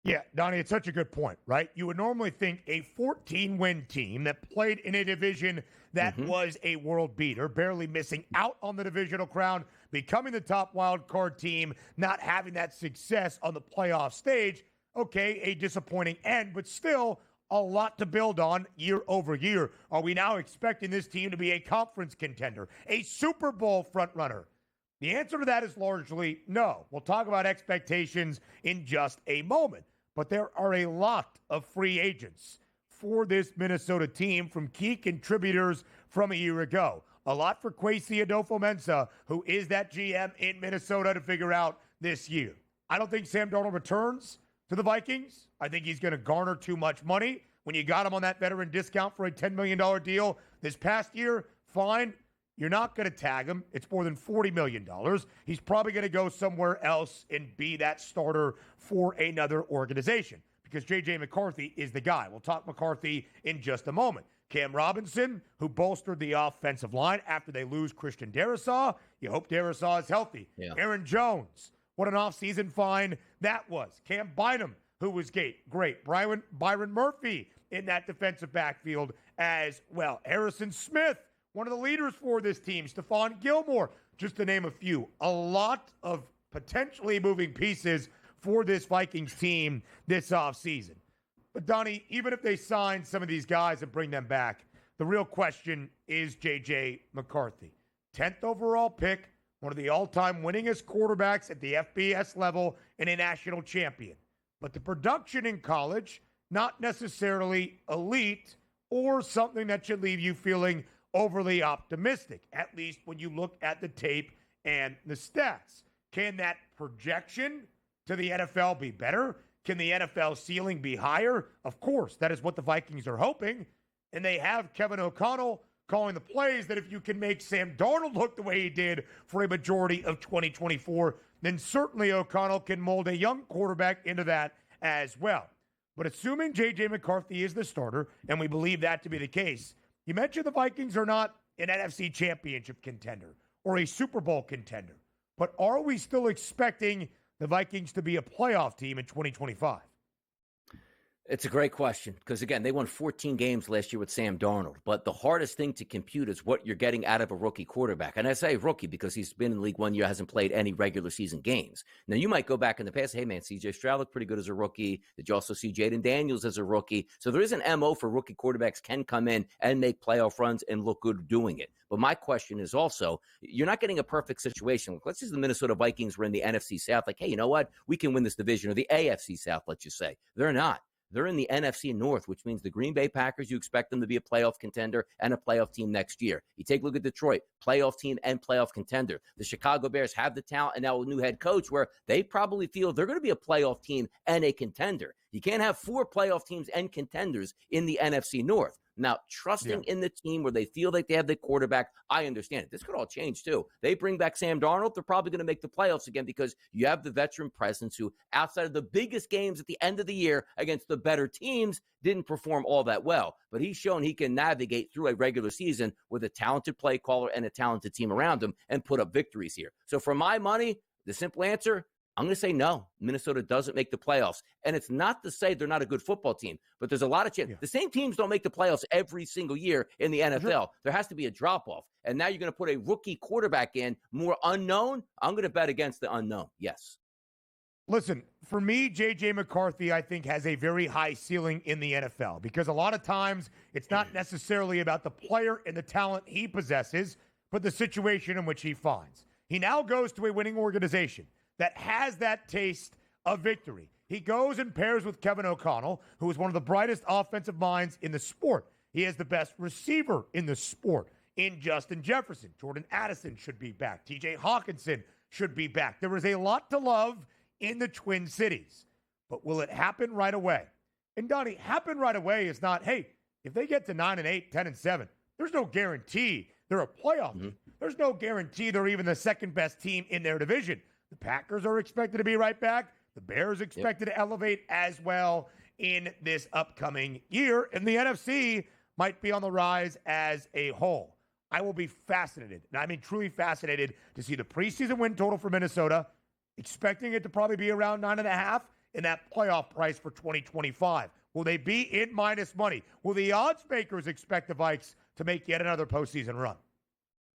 Yeah, Donnie, it's such a good point, right? You would normally think a 14-win team that played in a division that was a world beater, barely missing out on the divisional crown, becoming the top wild card team, not having that success on the playoff stage. Okay, a disappointing end, but still a lot to build on year over year. Are we now expecting this team to be a conference contender, a Super Bowl frontrunner? The answer to that is largely no. We'll talk about expectations in just a moment. But there are a lot of free agents for this Minnesota team from key contributors from a year ago. A lot for Kwesi Adolfo-Mensah, who is that GM in Minnesota, to figure out this year. I don't think Sam Darnold returns to the Vikings. I think he's going to garner too much money. When you got him on that veteran discount for a $10 million deal this past year, fine. You're not going to tag him. It's more than $40 million. He's probably going to go somewhere else and be that starter for another organization, because J.J. McCarthy is the guy. We'll talk McCarthy in just a moment. Cam Robinson, who bolstered the offensive line after they lose Christian Darrisaw. You hope Darrisaw is healthy. Yeah. Aaron Jones, what an offseason find that was. Cam Bynum, who was great. Byron Murphy in that defensive backfield as well. Harrison Smith, one of the leaders for this team. Stephon Gilmore, just to name a few. A lot of potentially moving pieces for this Vikings team this offseason. But, Donnie, even if they sign some of these guys and bring them back, the real question is J.J. McCarthy. 10th overall pick, one of the all-time winningest quarterbacks at the FBS level, and a national champion. But the production in college, not necessarily elite or something that should leave you feeling overly optimistic, at least when you look at the tape and the stats. Can that projection to the NFL be better? Can the NFL ceiling be higher? Of course, that is what the Vikings are hoping. And they have Kevin O'Connell calling the plays that if you can make Sam Darnold look the way he did for a majority of 2024, then certainly O'Connell can mold a young quarterback into that as well. But assuming J.J. McCarthy is the starter, and we believe that to be the case, you mentioned the Vikings are not an NFC championship contender or a Super Bowl contender. But are we still expecting the Vikings to be a playoff team in 2025? It's a great question, because, again, they won 14 games last year with Sam Darnold. But the hardest thing to compute is what you're getting out of a rookie quarterback. And I say rookie because he's been in the league 1 year, hasn't played any regular season games. Now, you might go back in the past, hey, man, C.J. Stroud looked pretty good as a rookie. Did you also see Jaden Daniels as a rookie? So there is an MO for rookie quarterbacks can come in and make playoff runs and look good doing it. But my question is also, you're not getting a perfect situation. Let's say the Minnesota Vikings were in the NFC South. Like, hey, you know what? We can win this division, or the AFC South, let's just say. They're not. They're in the NFC North, which means the Green Bay Packers, you expect them to be a playoff contender and a playoff team next year. You take a look at Detroit, playoff team and playoff contender. The Chicago Bears have the talent and now a new head coach where they probably feel they're going to be a playoff team and a contender. You can't have 4 playoff teams and contenders in the NFC North. Now, trusting in the team where they feel like they have the quarterback, I understand it. This could all change too. They bring back Sam Darnold, they're probably going to make the playoffs again because you have the veteran presence who, outside of the biggest games at the end of the year against the better teams, didn't perform all that well. But he's shown he can navigate through a regular season with a talented play caller and a talented team around him and put up victories here. So for my money, the simple answer, I'm going to say no. Minnesota doesn't make the playoffs. And it's not to say they're not a good football team, but there's a lot of chance. Yeah. The same teams don't make the playoffs every single year in the NFL. Sure. There has to be a drop-off. And now you're going to put a rookie quarterback in, more unknown. I'm going to bet against the unknown. Yes. Listen, for me, J.J. McCarthy, I think, has a very high ceiling in the NFL because a lot of times it's not necessarily about the player and the talent he possesses, but the situation in which he finds. He now goes to a winning organization that has that taste of victory. He goes and pairs with Kevin O'Connell, who is one of the brightest offensive minds in the sport. He has the best receiver in the sport in Justin Jefferson. Jordan Addison should be back. TJ Hawkinson should be back. There is a lot to love in the Twin Cities, but will it happen right away? And Donnie, happen right away is not, hey, if they get to 9-8, 10-7, there's no guarantee they're a playoff team. There's no guarantee they're even the second best team in their division. The Packers are expected to be right back. The Bears expected to elevate as well in this upcoming year. And the NFC might be on the rise as a whole. I will be fascinated, and I mean truly fascinated, to see the preseason win total for Minnesota, expecting it to probably be around 9.5 in that playoff price for 2025. Will they be in minus money? Will the odds makers expect the Vikes to make yet another postseason run?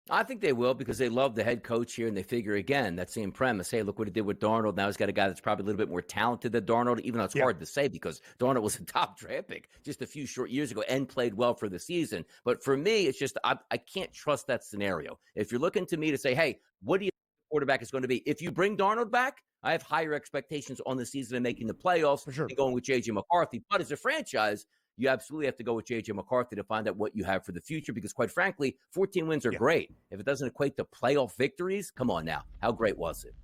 I think they will because they love the head coach here and they figure, again, that same premise. Hey, look what he did with Darnold. Now he's got a guy that's probably a little bit more talented than Darnold, even though it's hard to say because Darnold was a top draft pick just a few short years ago and played well for the season. But for me, it's just I can't trust that scenario. If you're looking to me to say, hey, what do you think the quarterback is going to be? If you bring Darnold back, I have higher expectations on the season and making the playoffs and going with J.J. McCarthy. But as a franchise, you absolutely have to go with J.J. McCarthy to find out what you have for the future because, quite frankly, 14 wins are great. If it doesn't equate to playoff victories, come on now. How great was it?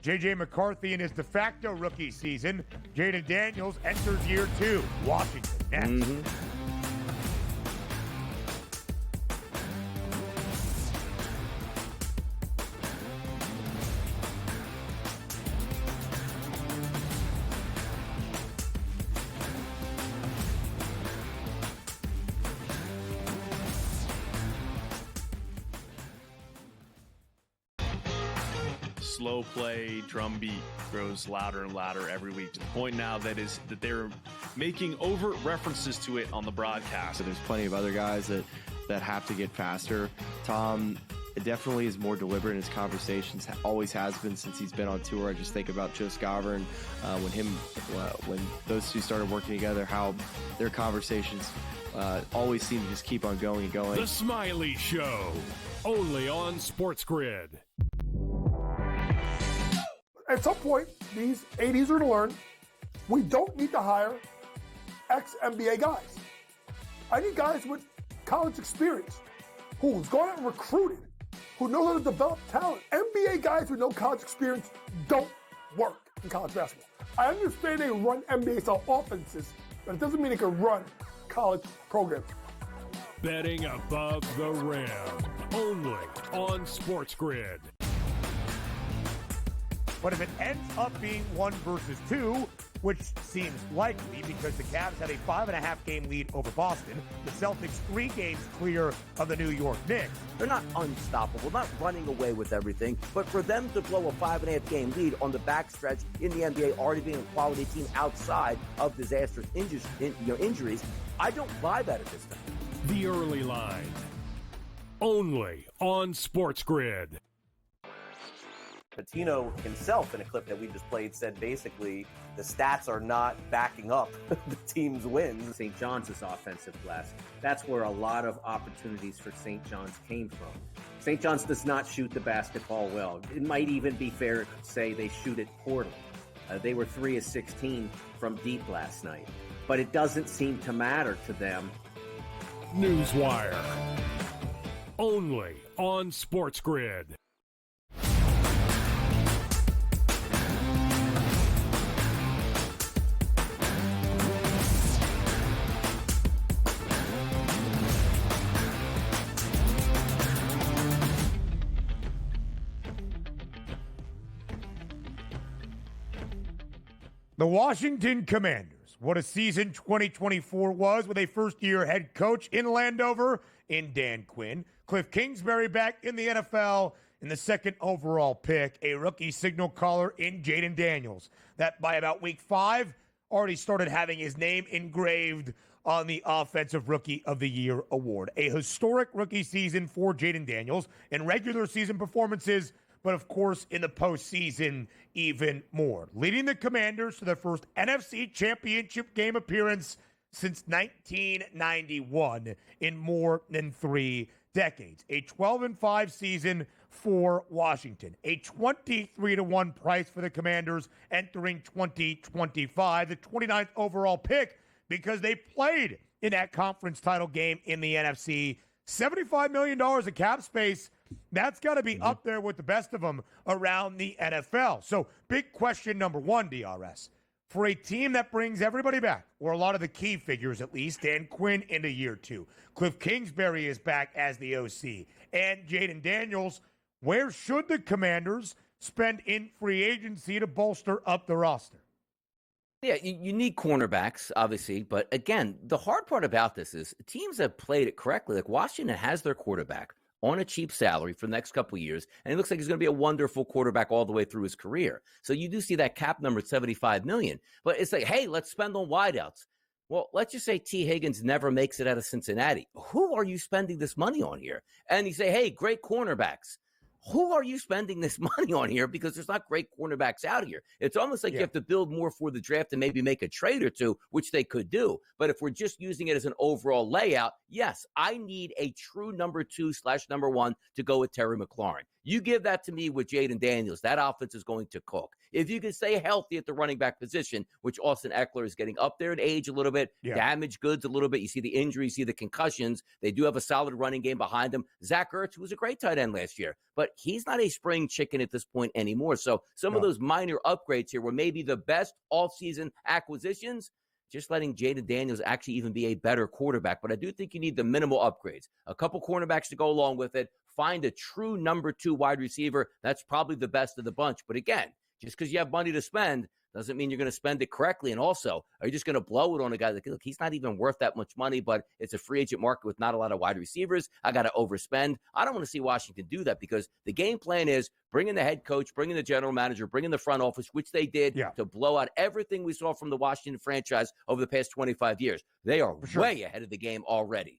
J.J. McCarthy in his de facto rookie season. Jaden Daniels enters year 2. Washington next. Slow play drum beat grows louder and louder every week to the point now that they're making overt references to it on the broadcast. So there's plenty of other guys that have to get faster. Tom definitely is more deliberate in his conversations, always has been since he's been on tour. I just think about Joe Skovron, when those two started working together, how their conversations always seem to just keep on going and going. The Smiley Show, only on SportsGrid. At some point, these 80s are going to learn we don't need to hire ex-NBA guys. I need guys with college experience who's gone out and recruited, who know how to develop talent. NBA guys with no college experience don't work in college basketball. I understand they run NBA-style offenses, but it doesn't mean they can run college programs. Betting above the rim, only on SportsGrid. But if it ends up being 1 versus 2, which seems likely because the Cavs have a 5.5 game lead over Boston, the Celtics 3 games clear of the New York Knicks. They're not unstoppable, not running away with everything, but for them to blow a 5.5 game lead on the backstretch in the NBA, already being a quality team outside of disastrous injuries, I don't buy that at this time. The early line, only on SportsGrid. Patino himself, in a clip that we just played, said basically the stats are not backing up the team's wins. St. John's offensive glass. That's where a lot of opportunities for St. John's came from. St. John's does not shoot the basketball well. It might even be fair to say they shoot it poorly. They were 3 of 16 from deep last night. But it doesn't seem to matter to them. Newswire, only on SportsGrid. The Washington Commanders. What a season 2024 was with a first-year head coach in Landover in Dan Quinn. Cliff Kingsbury back in the NFL in the second overall pick. A rookie signal caller in Jaden Daniels that by about week 5 already started having his name engraved on the Offensive Rookie of the Year award. A historic rookie season for Jaden Daniels in regular season performances, but of course in the postseason even more. Leading the Commanders to their first NFC Championship game appearance since 1991 in more than 3 decades. A 12-5 season for Washington. A 23-1 price for the Commanders entering 2025. The 29th overall pick because they played in that conference title game in the NFC. $75 million of cap space. That's got to be up there with the best of them around the NFL. So big question number 1, DRS. For a team that brings everybody back, or a lot of the key figures at least, Dan Quinn into year 2. Cliff Kingsbury is back as the OC. And Jaden Daniels, where should the Commanders spend in free agency to bolster up the roster? Yeah, you need cornerbacks, obviously. But again, the hard part about this is teams have played it correctly. Like Washington has their quarterback on a cheap salary for the next couple of years, and it looks like he's going to be a wonderful quarterback all the way through his career. So you do see that cap number at $75 million. But it's like, hey, let's spend on wideouts. Well, let's just say T. Higgins never makes it out of Cincinnati. Who are you spending this money on here? And you say, hey, great cornerbacks. Who are you spending this money on here? Because there's not great cornerbacks out here. It's almost like you have to build more for the draft and maybe make a trade or two, which they could do. But if we're just using it as an overall layout, yes, I need a true number 2/number 1 to go with Terry McLaurin. You give that to me with Jaden Daniels, that offense is going to cook. If you can stay healthy at the running back position, which Austin Eckler is getting up there in age a little bit, damaged goods a little bit. You see the injuries, you see the concussions. They do have a solid running game behind them. Zach Ertz, who was a great tight end last year, but he's not a spring chicken at this point anymore. So some of those minor upgrades here were maybe the best offseason acquisitions, just letting Jaden Daniels actually even be a better quarterback. But I do think you need the minimal upgrades. A couple cornerbacks to go along with it. Find a true number 2 wide receiver. That's probably the best of the bunch. But again, just because you have money to spend doesn't mean you're going to spend it correctly. And also, are you just going to blow it on a guy that, look, he's not even worth that much money, but it's a free agent market with not a lot of wide receivers. I got to overspend. I don't want to see Washington do that because the game plan is bring in the head coach, bring in the general manager, bring in the front office, which they did to blow out everything we saw from the Washington franchise over the past 25 years. They are way ahead of the game already.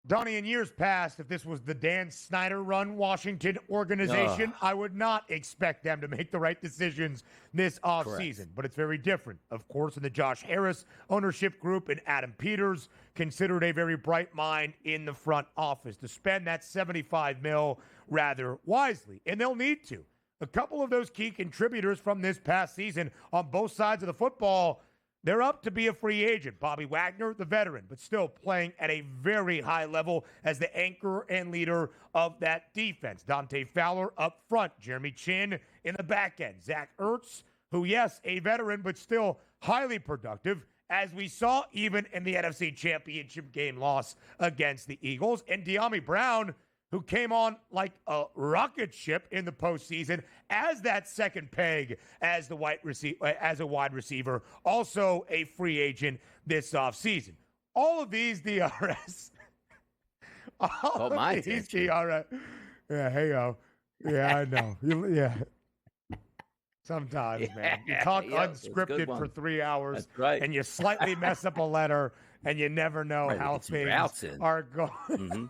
Donnie, in years past, if this was the Dan Snyder-run Washington organization, I would not expect them to make the right decisions this offseason. But it's very different, of course, in the Josh Harris ownership group and Adam Peters, considered a very bright mind in the front office to spend that $75 million rather wisely. And they'll need to. A couple of those key contributors from this past season on both sides of the football, they're up to be a free agent. Bobby Wagner, the veteran, but still playing at a very high level as the anchor and leader of that defense. Dante Fowler up front. Jeremy Chin in the back end. Zach Ertz, who, yes, a veteran, but still highly productive, as we saw even in the NFC Championship game loss against the Eagles. And De'Ami Brown, who came on like a rocket ship in the postseason as that second peg as a wide receiver, also a free agent this offseason. All of these DRS. DRS. Yeah, hey, yo. Yeah, I know. Yeah. Sometimes, man. You talk unscripted for 3 hours, and you slightly mess up a letter, and you never know how things are going.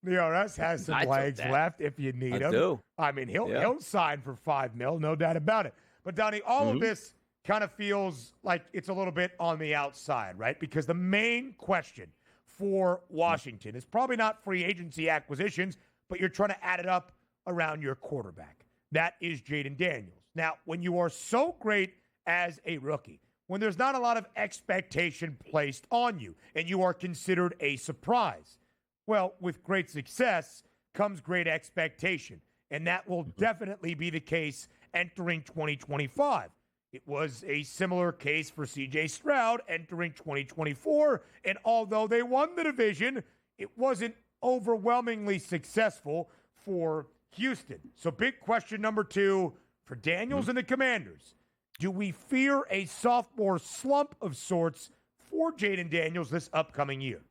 DRS has some legs left if you need him. I mean, he'll sign for $5 million, no doubt about it. But, Donnie, all of this kind of feels like it's a little bit on the outside, right? Because the main question for Washington is probably not free agency acquisitions, but you're trying to add it up around your quarterback. That is Jaden Daniels. Now, when you are so great as a rookie, when there's not a lot of expectation placed on you, and you are considered a surprise, well, with great success comes great expectation, and that will definitely be the case entering 2025. It was a similar case for C.J. Stroud entering 2024, and although they won the division, it wasn't overwhelmingly successful for Houston. So big question number 2 for Daniels and the Commanders. Do we fear a sophomore slump of sorts for Jaden Daniels this upcoming year?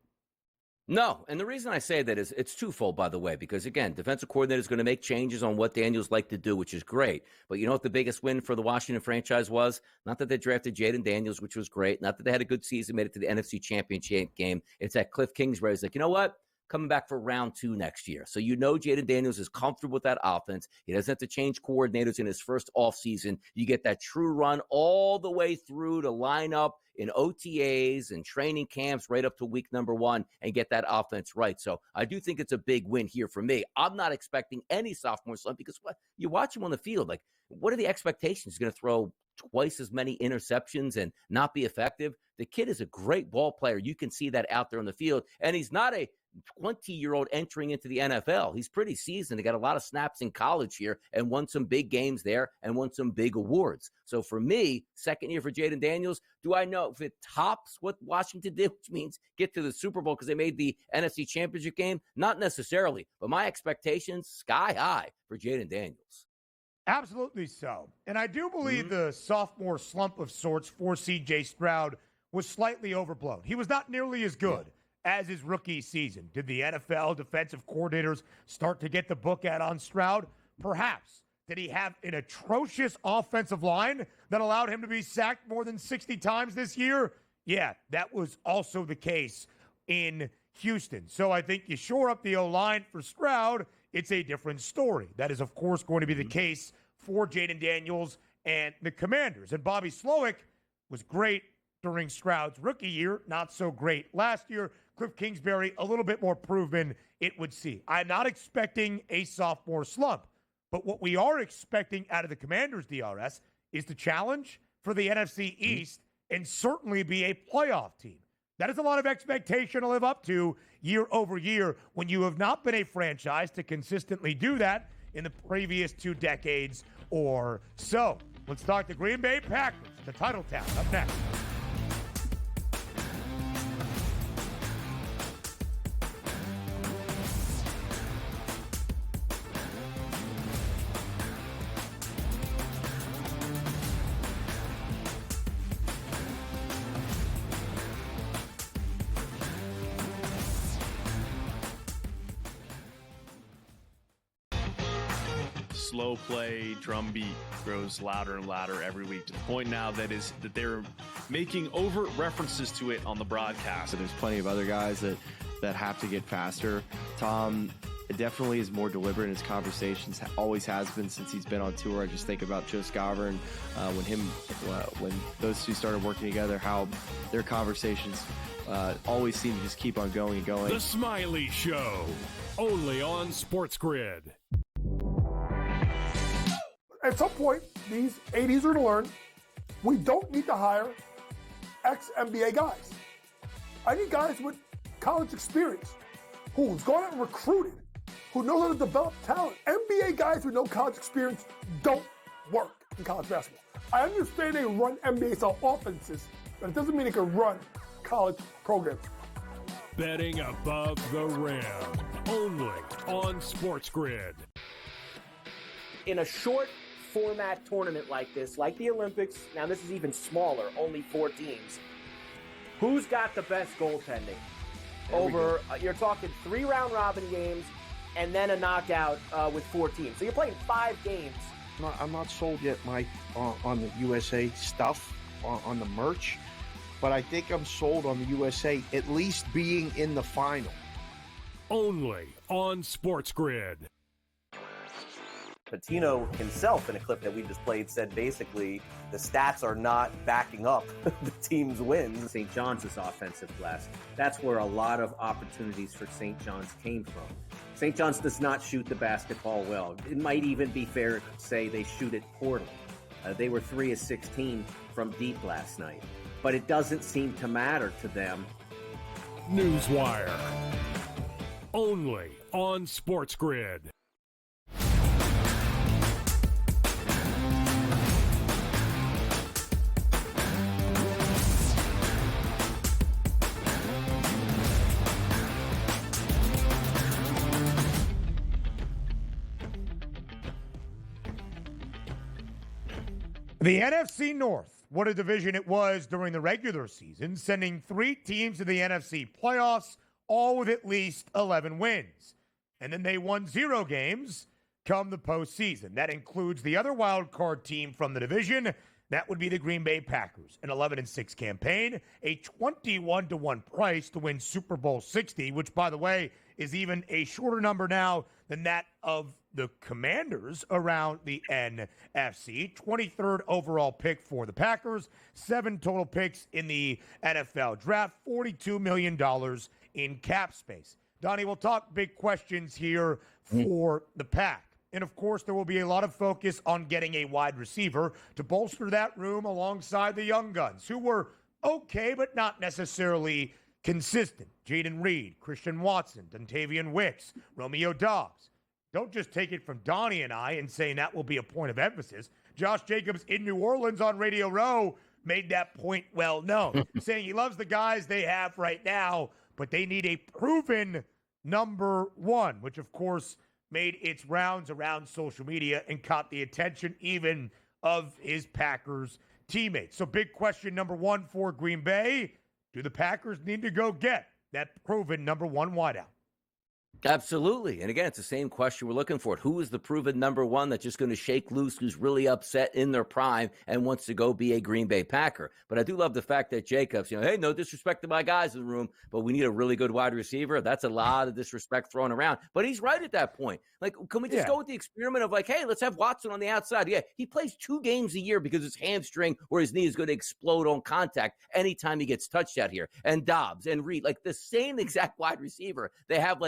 No, and the reason I say that is it's twofold, by the way, because, again, defensive coordinator is going to make changes on what Daniels like to do, which is great. But you know what the biggest win for the Washington franchise was? Not that they drafted Jaden Daniels, which was great. Not that they had a good season, made it to the NFC Championship game. It's that Cliff Kingsbury is like, you know what? Coming back for round 2 next year. So you know Jaden Daniels is comfortable with that offense. He doesn't have to change coordinators in his first offseason. You get that true run all the way through to line up in OTAs and training camps right up to week number 1 and get that offense right. So I do think it's a big win here for me. I'm not expecting any sophomore slump because what you watch him on the field, like, what are the expectations? He's going to throw twice as many interceptions and not be effective. The kid is a great ball player. You can see that out there on the field. And he's not a 20-year-old entering into the NFL. He's pretty seasoned. He got a lot of snaps in college here and won some big games there and won some big awards. So for me, second year for Jaden Daniels, do I know if it tops what Washington did, which means get to the Super Bowl because they made the NFC Championship game? Not necessarily, but my expectations sky high for Jaden Daniels. Absolutely so. And I do believe the sophomore slump of sorts for C.J. Stroud was slightly overblown. He was not nearly as good as his rookie season. Did the NFL defensive coordinators start to get the book out on Stroud? Perhaps. Did he have an atrocious offensive line that allowed him to be sacked more than 60 times this year? Yeah, that was also the case in Houston. So I think you shore up the O-line for Stroud, it's a different story. That is, of course, going to be the case for Jaden Daniels and the Commanders. And Bobby Slowick was great during Stroud's rookie year, not so great last year. Cliff Kingsbury, a little bit more proven, it would seem. I'm not expecting a sophomore slump, but what we are expecting out of the Commanders, DRS, is the challenge for the NFC East and certainly be a playoff team. That is a lot of expectation to live up to year over year when you have not been a franchise to consistently do that in the previous 2 decades or so. Let's talk the Green Bay Packers, the title town, up next. Slow play drum beat grows louder and louder every week to the point now that they're making overt references to it on the broadcast. So there's plenty of other guys that have to get faster. Tom definitely is more deliberate in his conversations, always has been since he's been on tour. I just think about Joe Scover when those two started working together, how their conversations always seem to just keep on going and going. The Smiley Show, only on SportsGrid. At some point, these 80s are going to learn we don't need to hire ex-NBA guys. I need guys with college experience who's gone out and recruited, who know how to develop talent. NBA guys with no college experience don't work in college basketball. I understand they run NBA-style offenses, but it doesn't mean they can run college programs. Betting above the rim, only on SportsGrid. In a short format tournament like this, like the Olympics, now this is even smaller, only 4 teams. Who's got the best goaltending? You're talking 3 round robin games and then a knockout with 4 teams. So you're playing 5 games. I'm not sold yet, Mike, on the USA stuff, on the merch, but I think I'm sold on the USA at least being in the final. Only on SportsGrid. Patino himself, in a clip that we just played, said basically the stats are not backing up the team's wins. St. John's is offensive glass. That's where a lot of opportunities for St. John's came from. St. John's does not shoot the basketball well. It might even be fair to say they shoot it poorly. They were 3 of 16 from deep last night. But it doesn't seem to matter to them. Newswire. Only on SportsGrid. The NFC North, what a division it was during the regular season, sending 3 teams to the NFC playoffs, all with at least 11 wins. And then they won 0 games come the postseason. That includes the other wild card team from the division. That would be the Green Bay Packers, an 11-6 campaign, a 21-1 price to win Super Bowl 60, which, by the way, is even a shorter number now than that of the Commanders around the NFC. 23rd overall pick for the Packers, 7 total picks in the NFL draft, $42 million in cap space. Donnie, we'll talk big questions here for the Pack. And, of course, there will be a lot of focus on getting a wide receiver to bolster that room alongside the young guns, who were okay but not necessarily consistent. Jaden Reed, Christian Watson, Dontavian Wicks, Romeo Doubs. Don't just take it from Donnie and I and saying that will be a point of emphasis. Josh Jacobs in New Orleans on Radio Row made that point well known, saying he loves the guys they have right now, but they need a proven number 1, which, of course, made its rounds around social media and caught the attention even of his Packers teammates. So big question number 1 for Green Bay. Do the Packers need to go get that proven number 1 wideout? Absolutely. And again, it's the same question we're looking for. Who is the proven number 1 that's just going to shake loose, who's really upset in their prime and wants to go be a Green Bay Packer? But I do love the fact that Jacobs, hey, no disrespect to my guys in the room, but we need a really good wide receiver. That's a lot of disrespect thrown around. But he's right at that point. Like, can we just go with the experiment of hey, let's have Watson on the outside? Yeah, he plays 2 games a year because his hamstring or his knee is going to explode on contact anytime he gets touched out here. And Dobbs and Reed, like the same exact wide receiver. They have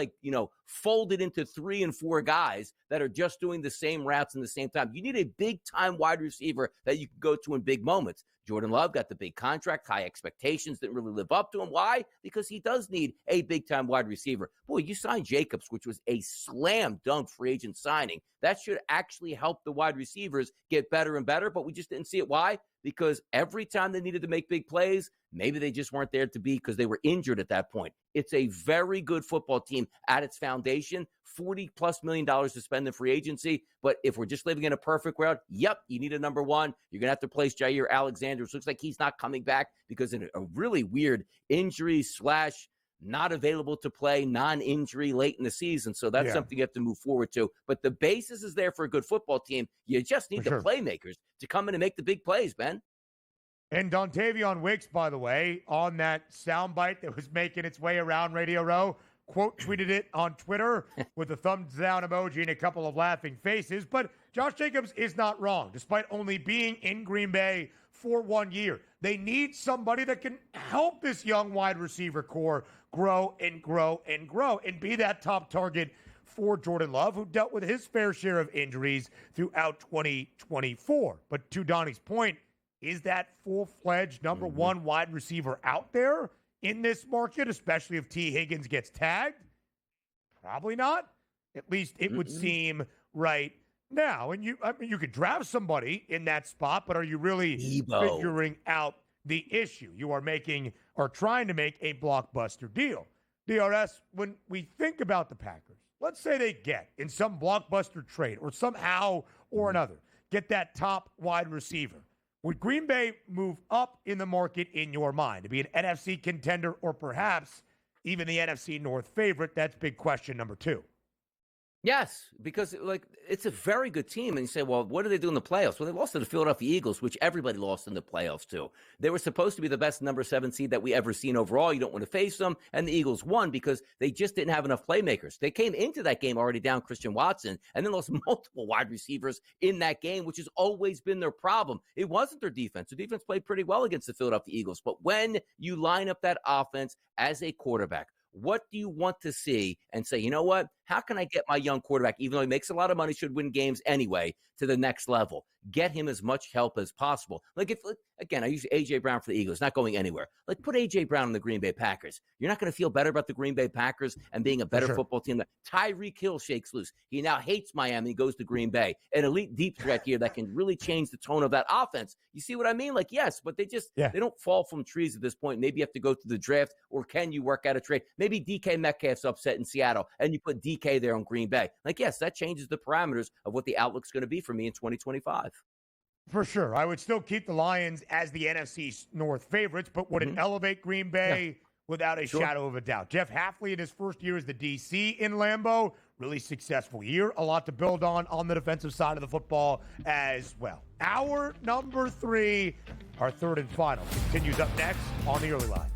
folded into 3 and 4 guys that are just doing the same routes in the same time. You need a big-time wide receiver that you can go to in big moments. Jordan Love got the big contract, high expectations, didn't really live up to him. Why? Because he does need a big-time wide receiver. Boy, you signed Jacobs, which was a slam-dunk free agent signing. That should actually help the wide receivers get better and better, but we just didn't see it. Why? Because every time they needed to make big plays, maybe they just weren't there to be because they were injured at that point. It's a very good football team at its foundation, $40+ million to spend in free agency. But if we're just living in a perfect world, yep, you need a number 1. You're going to have to place Jair Alexander, which looks like he's not coming back because of a really weird injury / not available to play, non-injury late in the season. So that's something you have to move forward to. But the basis is there for a good football team. You just need the playmakers to come in and make the big plays, Ben. And Dontavian Wicks, by the way, on that soundbite that was making its way around Radio Row, quote tweeted it on Twitter with a thumbs down emoji and a couple of laughing faces. But Josh Jacobs is not wrong, despite only being in Green Bay for 1 year. They need somebody that can help this young wide receiver core grow and grow and grow and be that top target for Jordan Love, who dealt with his fair share of injuries throughout 2024. But to Donnie's point, is that full-fledged number 1 wide receiver out there in this market, especially if T. Higgins gets tagged? Probably not. At least it would seem right now. And you could draft somebody in that spot, but are you really figuring out the issue? You are making or trying to make a blockbuster deal. DRS, when we think about the Packers, let's say they get in some blockbuster trade or somehow or another, get that top wide receiver. Would Green Bay move up in the market in your mind to be an NFC contender or perhaps even the NFC North favorite? That's big question number 2. Yes, because it's a very good team. And you say, well, what do they do in the playoffs? Well, they lost to the Philadelphia Eagles, which everybody lost in the playoffs to. They were supposed to be the best number 7 seed that we ever seen overall. You don't want to face them. And the Eagles won because they just didn't have enough playmakers. They came into that game already down Christian Watson and then lost multiple wide receivers in that game, which has always been their problem. It wasn't their defense. The defense played pretty well against the Philadelphia Eagles. But when you line up that offense as a quarterback, what do you want to see and say, you know what? How can I get my young quarterback, even though he makes a lot of money, should win games anyway, to the next level? Get him as much help as possible. Again, I use A.J. Brown for the Eagles, not going anywhere. Put A.J. Brown in the Green Bay Packers. You're not going to feel better about the Green Bay Packers and being a better football team. Tyreek Hill shakes loose. He now hates Miami. He goes to Green Bay. An elite deep threat here that can really change the tone of that offense. You see what I mean? Yes, but they don't fall from trees at this point. Maybe you have to go to the draft, or can you work out a trade? Maybe DK Metcalf's upset in Seattle, and you put DK there on Green Bay. Yes, that changes the parameters of what the outlook's going to be for me in 2025. For sure. I would still keep the Lions as the NFC North favorites, but would it elevate Green Bay? Yeah. Without a shadow of a doubt. Jeff Hafley in his first year as the DC in Lambeau, really successful year. A lot to build on the defensive side of the football as well. Our number 3, our third and final, continues up next on the early line.